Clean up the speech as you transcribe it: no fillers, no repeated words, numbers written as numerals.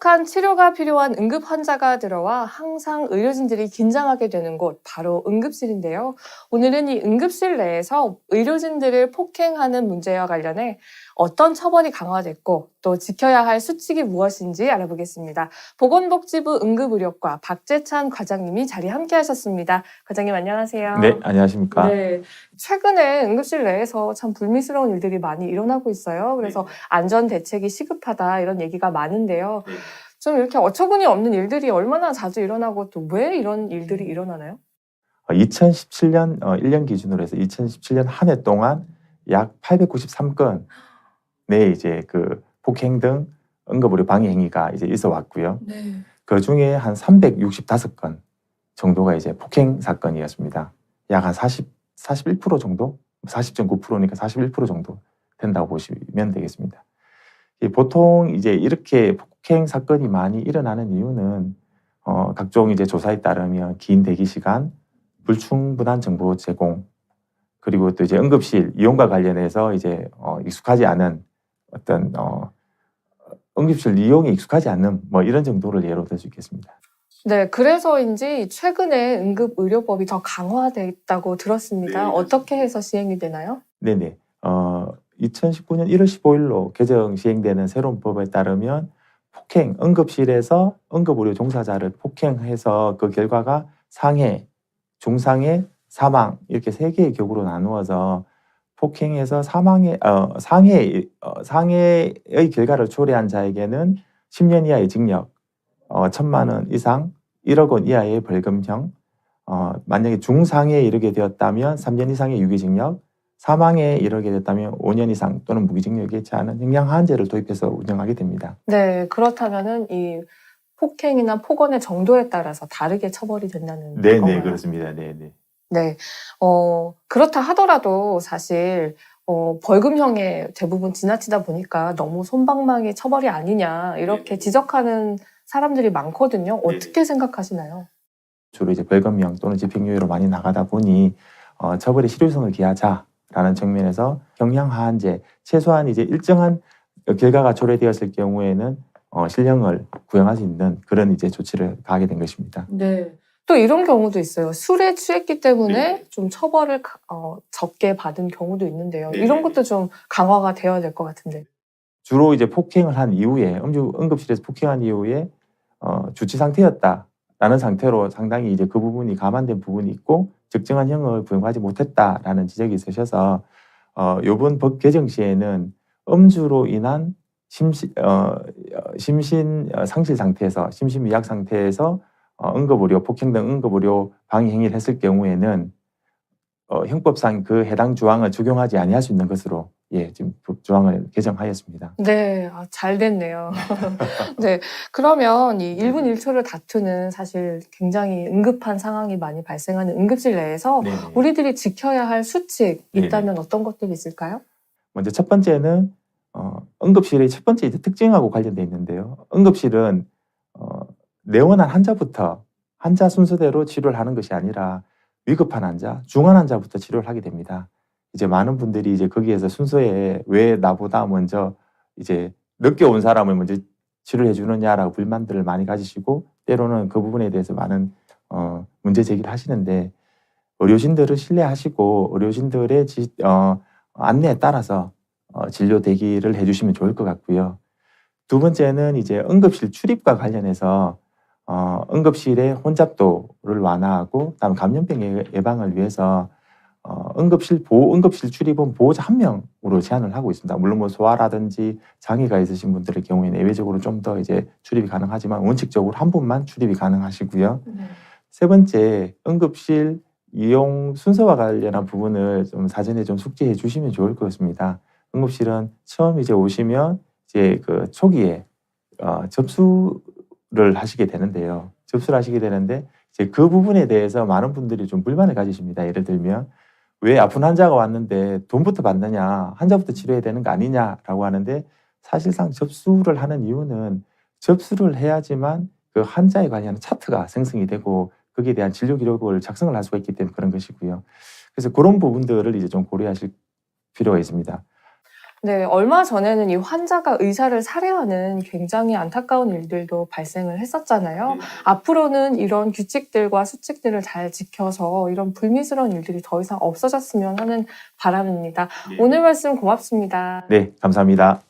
급속한 치료가 필요한 응급 환자가 들어와 항상 의료진들이 긴장하게 되는 곳, 바로 응급실인데요. 오늘은 이 응급실 내에서 의료진들을 폭행하는 문제와 관련해 어떤 처벌이 강화됐고 또 지켜야 할 수칙이 무엇인지 알아보겠습니다. 보건복지부 응급의료과 박재찬 과장님이 자리에 함께 하셨습니다. 과장님 안녕하세요. 네, 안녕하십니까. 네, 최근에 응급실 내에서 참 불미스러운 일들이 많이 일어나고 있어요. 그래서 안전 대책이 시급하다 이런 얘기가 많은데요. 좀 이렇게 어처구니 없는 일들이 얼마나 자주 일어나고 또 왜 이런 일들이 일어나나요? 2017년 1년 기준으로 해서 2017년 한 해 동안 약 893건의 이제 그 폭행 등 응급의료 방해 행위가 이제 있어 왔고요. 네. 그 중에 한 365건 정도가 이제 폭행 사건이었습니다. 약 한 41% 정도? 40.9%니까 41% 정도 된다고 보시면 되겠습니다. 보통 이제 이렇게 폭행 사건이 많이 일어나는 이유는 각종 이제 조사에 따르면 긴 대기 시간, 불충분한 정보 제공, 그리고 또 이제 응급실 이용과 관련해서 이제 익숙하지 않은 어떤 응급실 이용에 익숙하지 않는 뭐 이런 정도를 예로 들 수 있겠습니다. 네, 그래서인지 최근에 응급의료법이 더 강화됐다고 들었습니다. 네. 어떻게 해서 시행이 되나요? 네네. 2019년 1월 15일로 개정 시행되는 새로운 법에 따르면 폭행, 응급실에서 응급의료 종사자를 폭행해서 그 결과가 상해, 중상해, 사망 이렇게 세 개의 격으로 나누어서 폭행해서 상해의 결과를 초래한 자에게는 10년 이하의 징역, 1,000만 원 이상 1억 원 이하의 벌금형, 만약에 중상해에 이르게 되었다면 3년 이상의 유기징역, 사망에 이르게 됐다면 5년 이상 또는 무기징역에 해치하는 형량하한제를 도입해서 운영하게 됩니다. 네, 그렇다면은 이 폭행이나 폭언의 정도에 따라서 다르게 처벌이 된다는 네네, 건가요? 그렇습니다. 네네. 네, 그렇다 하더라도 사실 벌금형에 대부분 지나치다 보니까 너무 솜방망이 처벌이 아니냐 이렇게 지적하는 사람들이 많거든요. 어떻게 생각하시나요? 주로 이제 벌금형 또는 집행유예로 많이 나가다 보니 처벌의 실효성을 기하자라는 측면에서 형량하한제, 최소한 이제 일정한 결과가 초래되었을 경우에는 실형을 구형할 수 있는 그런 이제 조치를 가하게 된 것입니다. 네. 또 이런 경우도 있어요. 술에 취했기 때문에 좀 처벌을 적게 받은 경우도 있는데요. 이런 것도 좀 강화가 되어야 될 것 같은데. 주로 이제 폭행을 한 이후에 응급실에서 폭행한 이후에 주치 상태였다라는 상태로 상당히 이제 그 부분이 감안된 부분이 있고 적정한 형을 부용하지 못했다라는 지적이 있으셔서 이번 법 개정 시에는 음주로 인한 심신 상실 상태에서 심신미약 상태에서 응급의료 폭행 등 응급의료 방해 행위를 했을 경우에는 형법상 그 해당 조항을 적용하지 아니할 수 있는 것으로 지금 법 조항을 개정하였습니다. 네, 잘 됐네요. 네, 그러면 이 1분 1초를 다투는 사실 굉장히 응급한 상황이 많이 발생하는 응급실 내에서 네네. 우리들이 지켜야 할 수칙 있다면 어떤 것들이 있을까요? 먼저 첫 번째는 응급실의 첫 번째 이제 특징하고 관련돼 있는데요. 응급실은 내원한 환자부터 환자 순서대로 치료를 하는 것이 아니라 위급한 환자, 중환 환자부터 치료를 하게 됩니다. 이제 많은 분들이 이제 거기에서 순서에 왜 나보다 먼저 이제 늦게 온 사람을 먼저 치료를 해주느냐라고 불만들을 많이 가지시고 때로는 그 부분에 대해서 많은 문제 제기를 하시는데 의료진들을 신뢰하시고 의료진들의 안내에 따라서 진료 대기를 해주시면 좋을 것 같고요. 두 번째는 이제 응급실 출입과 관련해서 응급실의 혼잡도를 완화하고 다음 감염병 예방을 위해서 응급실 출입은 보호자 1명으로 제한을 하고 있습니다. 물론 뭐 소아라든지 장애가 있으신 분들의 경우에는 예외적으로 좀 더 이제 출입이 가능하지만 원칙적으로 한 분만 출입이 가능하시고요. 세 번째, 응급실 이용 순서와 관련한 부분을 좀 사전에 좀 숙지해 주시면 좋을 것 같습니다. 응급실은 처음 이제 오시면 이제 그 초기에 접수를 하시게 되는데요. 접수를 하시게 되는데 이제 그 부분에 대해서 많은 분들이 좀 불만을 가지십니다. 예를 들면 왜 아픈 환자가 왔는데 돈부터 받느냐, 환자부터 치료해야 되는 거 아니냐라고 하는데 사실상 접수를 하는 이유는 접수를 해야지만 그 환자에 관한 차트가 생성이 되고 거기에 대한 진료 기록을 작성을 할 수가 있기 때문에 그런 것이고요. 그래서 그런 부분들을 이제 좀 고려하실 필요가 있습니다. 네, 얼마 전에는 이 환자가 의사를 살해하는 굉장히 안타까운 일들도 발생을 했었잖아요. 앞으로는 이런 규칙들과 수칙들을 잘 지켜서 이런 불미스러운 일들이 더 이상 없어졌으면 하는 바람입니다. 오늘 말씀 고맙습니다. 네, 감사합니다.